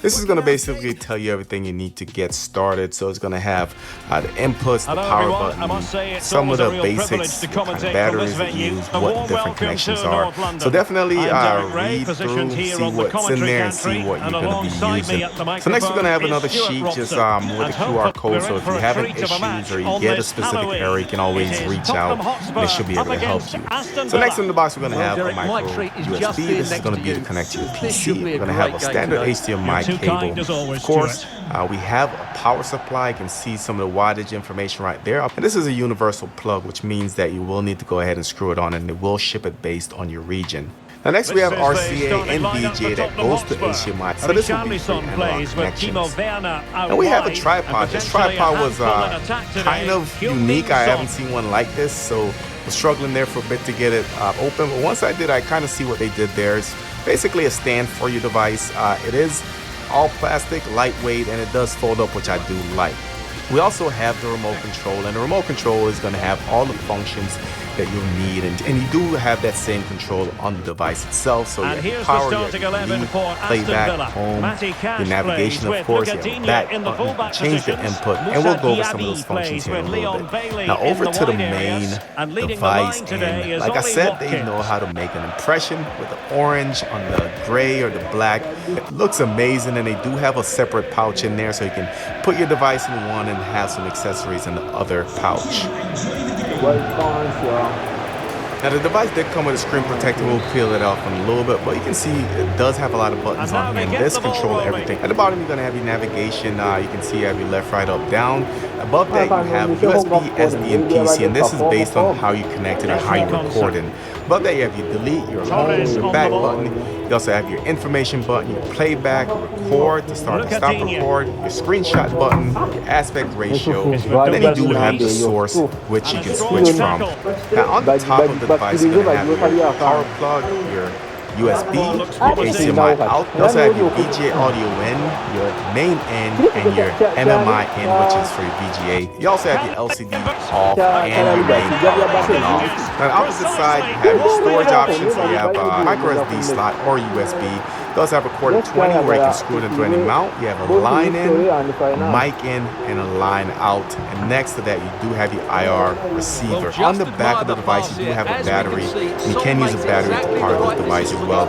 This is going to basically tell you everything you need to get started. So it's going to have the inputs, the power button, some of the basics, what kind of batteries they use, what different connections are. So definitely read through, see what's in there and see what you're going to be using. So next we're going to have another sheet just with a QR code. So if you're having issues or you get a specific error, you can always reach out and they should be able to help you. So next in the box we're going to have a micro USB. This is going to be to connect to your PC. We're going to have a standard HDMI cable. Of course, we have a power supply. You can see some of the wattage information right there. And this is a universal plug, which means that you will need to go ahead and screw it on, and it will ship it based on your region. Now next we have RCA and VGA that goes to HDMI. So this will be for analog connections. And we have a tripod. This tripod was kind of unique. I haven't seen one like this, so I was struggling there for a bit to get it open. But once I did, I kind of see what they did there. It's basically a stand for your device. It is all plastic, lightweight, and it does fold up, which I do like. We also have the remote control, and the remote control is going to have all the functions that you'll need, and you do have that same control on the device itself. So you have your power, you have your lead, playback, home, your navigation, of course, you have a back button, change the input, and we'll go over some of those functions here in a little bit. Now over to the main device, and like I said, they know how to make an impression with the orange on the gray or the black. It looks amazing, and they do have a separate pouch in there, so you can put your device in one and have some accessories in the other pouch. Now the device did come with a screen protector. We'll peel it off in a little bit, but you can see it does have a lot of buttons on here, and this controls everything. At the bottom you're going to have your navigation. You can see you have your left, right, up, down. Above that you have USB, SD, and PC, and this is based on how you connect it and how you're recording. Above that you have your delete, your home, your back button. You also have your information button, your playback, record to start and stop record, your screenshot button, your aspect ratio, and then you do have the source which you can switch from. Now on the top of the device you're going to have your power plug, your USB, your HDMI out. You also have your VGA audio in, your main in, and your MMI in, which is for your VGA. You also have your LCD off and your main power on and off. Now on the opposite side, you have your storage options. So you have a micro SD slot or USB. You also have a quarter 20 where you can screw it into any mount. You have a line in, a mic in, and a line out. And next to that, you do have your IR receiver. On the back of the device, you do have a battery. And you can use a battery to power this device as well.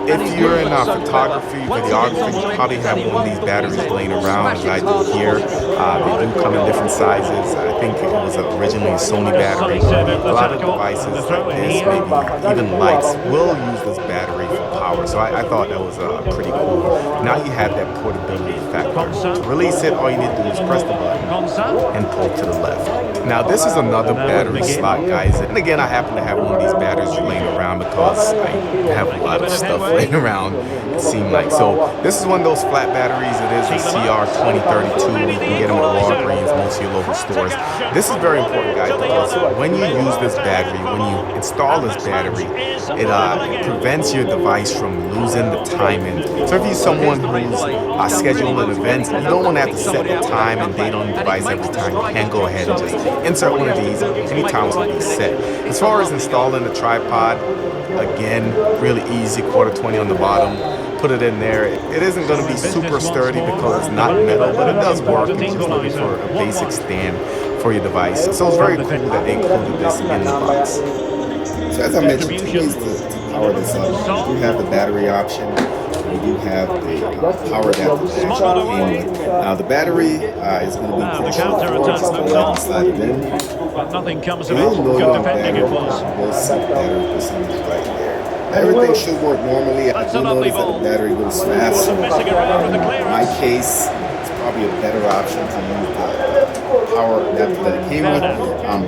If you're in photography, videography, you probably have one of these batteries laying around, as I do here. They do come in different sizes. I think it was originally a Sony battery. A lot of devices like this, maybe even lights, will use this battery for power. So I thought that was pretty cool. Now you have that portability factor. To release it, all you need to do is press the button and pull to the left. Now this is another battery slot, guys. And again, I happen to have one of these batteries laying around because I have a lot of stuff laying around, it seemed like. So this is one of those flat batteries. It is a CR2032. You can get them at Walgreens, most of your local stores. This is very important, guys, because when you use this battery, when you install this battery, it prevents your device from losing the timing. So if you're someone who's scheduling events, you don't want to have to set the time and date on the device every time. You can go ahead and just insert one of these anytime it's going to be set. As far as installing the tripod, again, really easy, quarter 20 on the bottom. Put it in there. It isn't going to be super sturdy because it's not metal, but it does work if you're just looking for a basic stand for your device. So it's very cool that they included this in the box. So as I mentioned, two ways to power this up. We do have the battery option. We do have the power adapter that actually came with. Now the battery is going to be pretty straightforward. Just go ahead and slide it in. But nothing comes of it. Good defending it was. We'll set battery percentage right there. Everything should work normally. I do notice that the battery goes fast. In my case, it's probably a better option to use the power adapter that it came with.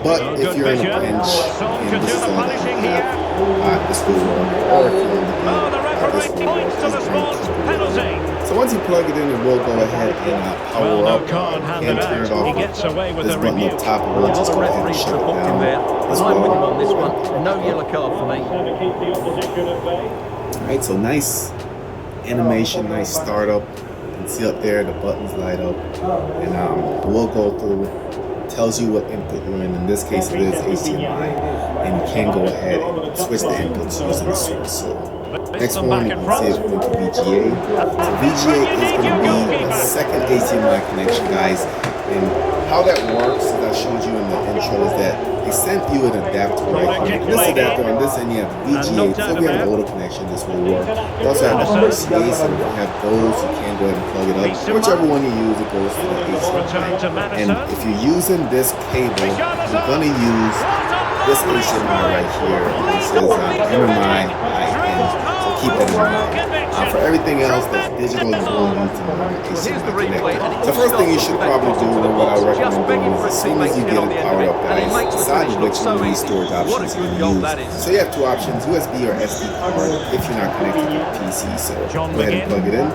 But if you're in a pinch and this is all that you have, this will work. Or if you're in the game, this will work. So once you plug it in, it will go ahead and power up and turn it off. This button up top will just go ahead and shut it down. This one. No yellow card for me. Alright, so nice animation, nice startup. You can see up there the buttons light up, and we'll go through tells you what input you're in this case it is HDMI, and you can go ahead and switch the inputs using the source. So next one, you can see it's going to VGA. So VGA is going to be the second HDMI connection, guys. And how that works, as I showed you in the intro, is that they sent you an adapter right here. This adapter on this end, you have the VGA. So if you have an older connection, this will work. You also have the RCA, so if you have those, you can go ahead and plug it up. Whichever one you use, it goes to the HDMI. And if you're using this cable, you're going to use this HDMI right here. This is MMI ANGE. So keep that in mind. For everything else that's digital, you will use the HDMI connector. The first thing you should probably do, and what I recommend doing, is as soon as you get it powered up, guys, decide which one of these storage options you're going to use. So you have two options, USB or SD card, if you're not connected to the PC. So go ahead and plug it in.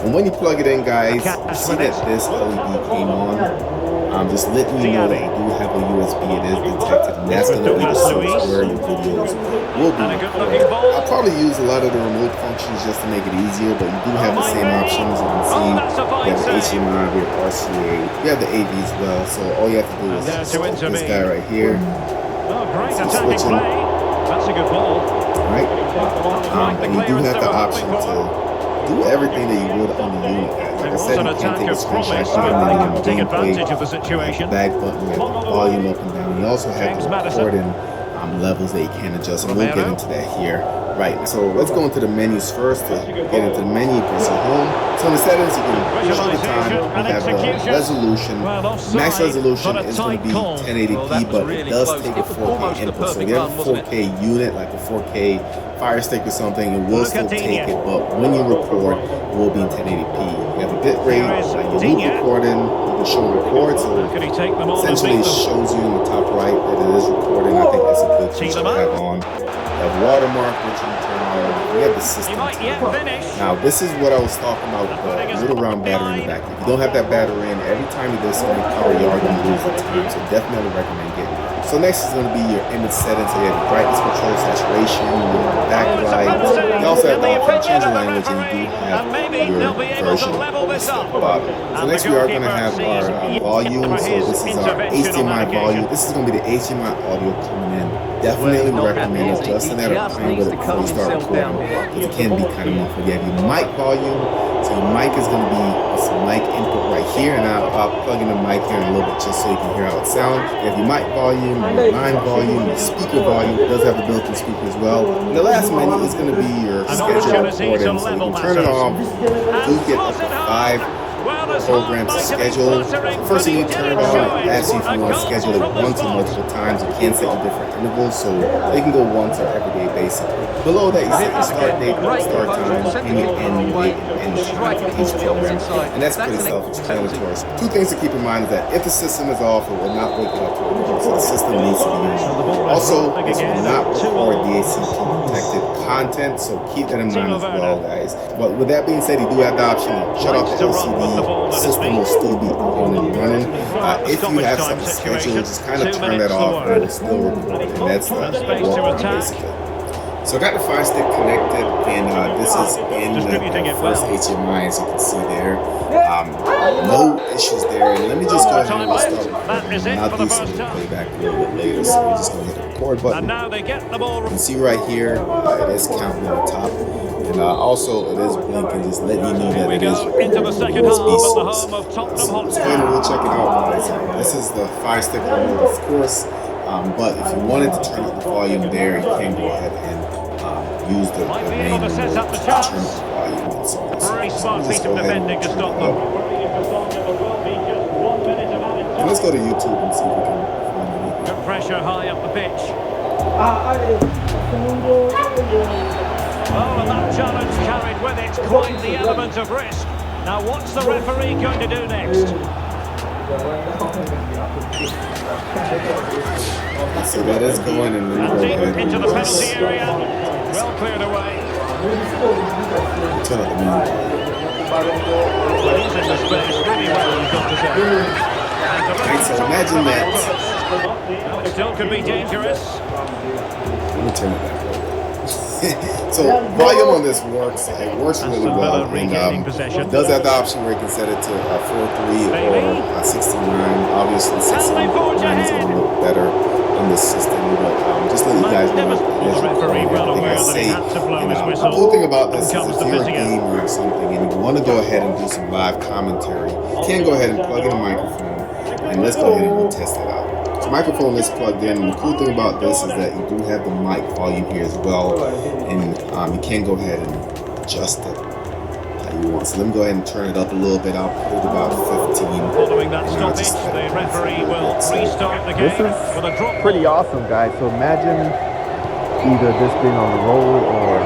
And when you plug it in, guys, you see that this LED came on. Just letting you know that you do have a USB. It is detected, and that's going to be the source where your videos will be recorded. I'll probably use a lot of the remote functions just to make it easier, but you do have the same options. You can see you have the HDMI, you have RCA, you have the AV as well. So all you have to do is switch this guy right here. So switching. That's a good ball. Right. And you do have the option to do everything that you would on the unit. Like I said, you can take a screenshot even in the gameplay. Back button, you have the volume up and down. You also have the recording levels that you can adjust, and we'll get into that here. Right, so let's go into the menus first. To get into the menu, you press home. So in the settings, you can show the time. You have the resolution. Max resolution is going to be 1080p, but it does take a 4K input. So if you have a 4K unit, like a 4K Fire Stick or something, it will still take it, but when you record, it will be in 1080p. You have a bit rate, you loop recording, you can show record, so essentially it shows you in the top right that it is recording. I think that's a good feature to have on. You have watermark, which you can turn on. We have the system. Now, this is what I was talking about with the little round battery in the back. If you don't have that battery in, every time you do something power, you're going to lose the time, so definitely recommend getting it. So next is going to be your image settings. So you have your brightness control, saturation, your backlight. You also have the option to change the language, and you do have your version listed at the bottom. So next we are going to have our volume. So this is our HDMI volume. This is going to be the HDMI audio coming in. Definitely recommend adjusting that or playing with it before you start recording, because it can be kind of muffled. You have your mic volume. So your mic is going to be this mic input right here, and I'll plug in the mic here in a little bit just so you can hear how it sounds. You have your mic volume, your line volume, your speaker volume. It does have a built-in speaker as well. And the last menu is going to be your schedule recording, so you can turn it off. Do get up to 5 programs to schedule. First you need to turn it on. It asks you if you want to schedule it once or multiple times. You can set your different intervals, so they can go once or every day basically. Below that you set your start date, start time, and your end date and time for each program. And that's pretty self-explanatory. Two things to keep in mind is that if the system is off, it will not wake it up to record, so the system needs to be on. Also, this will not record DACP protected content, so keep that in mind as well, guys. But with that being said, you do have the option to shut off the LCD. The system will still be on and running. If you have something scheduled, just kind of turn that off and it will still record. And that's the walk basically. So I got the Fire Stick connected, and this is in the first HDMI, as you can see there. No issues there. And let me just go ahead and start recording. And I'll do some playback a little bit later, so we're just going to hit the record button. You can see right here, it is counting on the top. And also, it is blinking, just letting you know that it is recording USB source. So let's go ahead and we'll check it out, guys. This is the Fire Stick remote, of course. But if you wanted to turn up the volume there, you can go ahead and use the main remote to turn up the volume and so on. So let's just go ahead and turn it up. And let's go to YouTube and see if we can find anything. Good pressure high up the pitch. Oh, and that challenge carried with it quite the element of risk. Now, what's the referee going to do next? So that is going, and then And deep into the penalty area. Well cleared away. Turn up the music. Well, he's in the space really well, you've got to say. Right, so imagine that. Well, it still could be dangerous. Let me turn it back. So volume on this works. It works really well, and it does have the option where you can set it to 4:3 or 69. obviously 679 is going to look better in this system, but just let you guys know as recording everything I say. And the cool thing about this is if you're a gamer or something and you want to go ahead and do some live commentary, you can go ahead and plug in a microphone, and let's go ahead and go test it out. So microphone is plugged in, and the cool thing about this is that you do have the mic volume here as well, and you can go ahead and adjust it how you want. So let me go ahead and turn it up a little bit. I'll put it about 15. Following that stoppage, the referee will restart the game with a drop. Pretty awesome, guys. So imagine either this being on the road or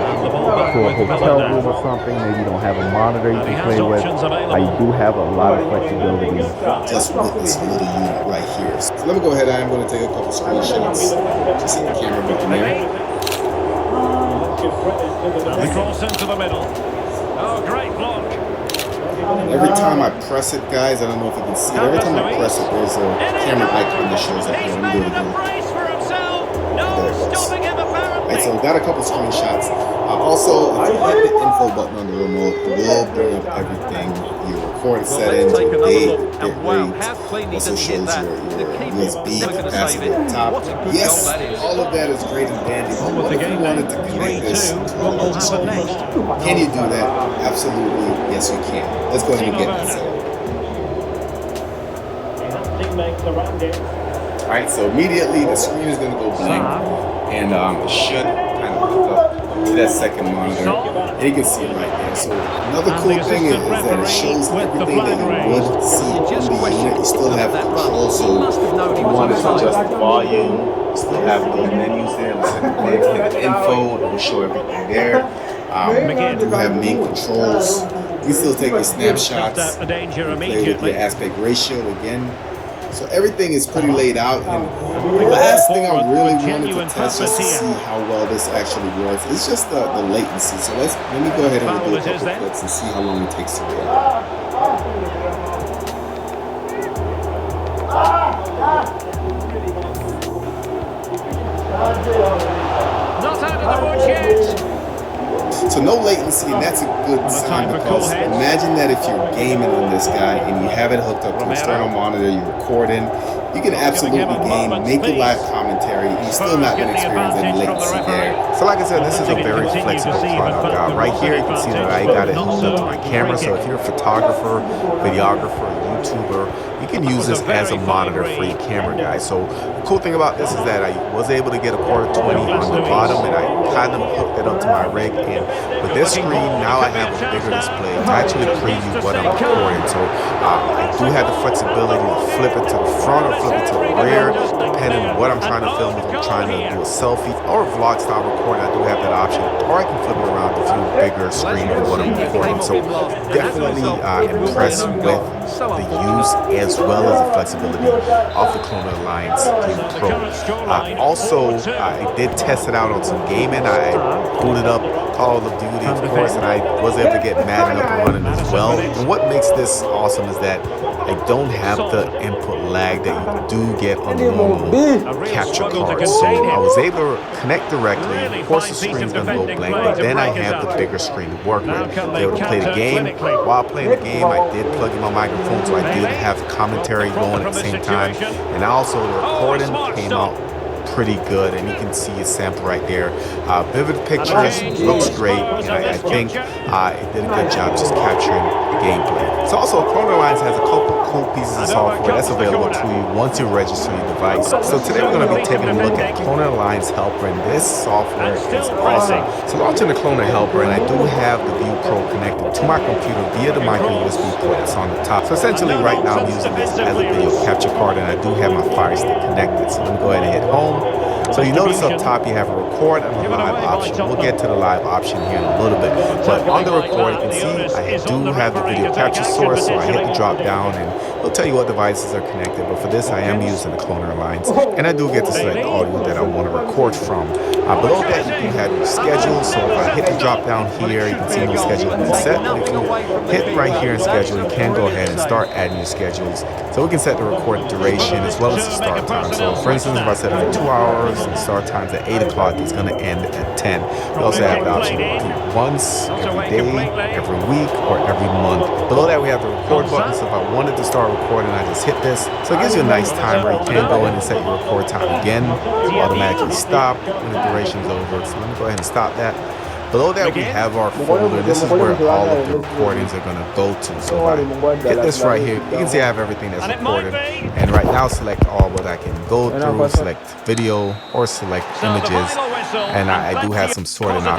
to a hotel room or something. Maybe you don't have a monitor you can play with. You do have a lot of flexibility just with this little unit right here. So let me go ahead. I'm going to take a couple screenshots. Just hit the camera button there. The cross into the middle. Oh, great block. And every time I press it, guys, I don't know if you can see it. Every time I press it, there's a camera icon that shows up here. Let me do it again. There it goes. Right, so we got a couple screenshots. Also, if you hit the info button on the remote, it will bring up everything, your recording settings, your date, bit rate. Also shows your USB capacity at the top. Yes, all of that is great and dandy. But what if you wanted to connect this to a larger screen? Can you do that? Absolutely, yes you can. Let's go ahead and get that set up. Alright, so immediately the screen is going to go blank, and it should kind of hook up to that second monitor, and you can see it right there. So another cool thing is that it shows everything that you would see on the unit. You still have control, so if you wanted to adjust the volume, you still have those menus there. Let's hit the info, it will show everything there. You do have main controls. You can still take your snapshots, play with your aspect ratio again. So everything is pretty laid out, and the last thing I really wanted to test just to see how well this actually works is just the latency. So let me go ahead and do a couple clips and see how long it takes to read. Not out of the woods yet. So no latency, and that's a good sign, because imagine that if you're gaming on this guy and you have it hooked up to an external monitor, you're recording, you can absolutely game, make a live commentary, and you're still not going to experience any latency there. So like I said, this is a very flexible product. Right here, you can see that I got it hooked up to my camera, so if you're a photographer, videographer, YouTuber, you can use this as a monitor for your camera, guys. So the cool thing about this is that I was able to get a quarter 20 on the bottom, and I kind of hooked it up to my rig, and with this screen, now I have a bigger display to actually preview what I'm recording. So I do have the flexibility to flip it to the front or flip it to the rear, depending on what I'm trying to film. If I'm trying to do a selfie or a vlog style recording, I do have that option, or I can flip it around to view a bigger screen of what I'm recording. So definitely impressed with the use as well as the flexibility of the Clone Alliance 3 Pro. Also, I did test it out on some gaming. I booted up Call of Duty, of course, and I was able to get Madden up and running as well. And what makes this awesome is that I don't have the input lag that you do get on normal capture cards. So I was able to connect directly. Of course, the screen's going to go blank, but then I have the bigger screen to work with. I was able to play the game. While playing the game, I did plug in my microphone, so I did have commentary going at the same time. And also, the recording came out pretty good, and you can see a sample right there. Vivid pictures, looks great, and I think it did a good job just capturing the gameplay. So also, Clone Alliance has a couple cool pieces of software that's available to you once you register your device. So today we're going to be taking a look at Clone Alliance Helper, and this software is awesome. So launching the Clone Helper, and I do have the View Pro connected to my computer via the micro USB port that's on the top. So essentially right now I'm using this as a video capture card, and I do have my Fire Stick connected. So let me go ahead and hit home. So you notice up top you have a record and a live option. We'll get to the live option here in a little bit. But on the record, you can see I do have the video capture source, so I hit the drop down and it'll tell you what devices are connected. But for this, I am using the Clone Alliance, and I do get to select the audio that I want to record from. Below that, you can have your schedule. So if I hit the drop down here, you can see my schedule is set. But if you hit right here in schedule, you can go ahead and start adding your schedules. So we can set the record duration as well as the start time. So for instance, if I set it for 2 hours and start time's at 8 o'clock, it's going to end at 10. We also have the option to do once, every day, every week, or every month. Below that, we have the record button. So if I wanted to start recording. I just hit this. So it gives you a nice timer. You can go in and set your record time again. Automatically stop when the duration's over. So let me go ahead and stop that. Below that, we have our folder. This is where all of the recordings are going to go to. So if I hit this right here, you can see I have everything that's recorded. And right now, select all, but I can go through, select video, or select images. And I do have some sorting options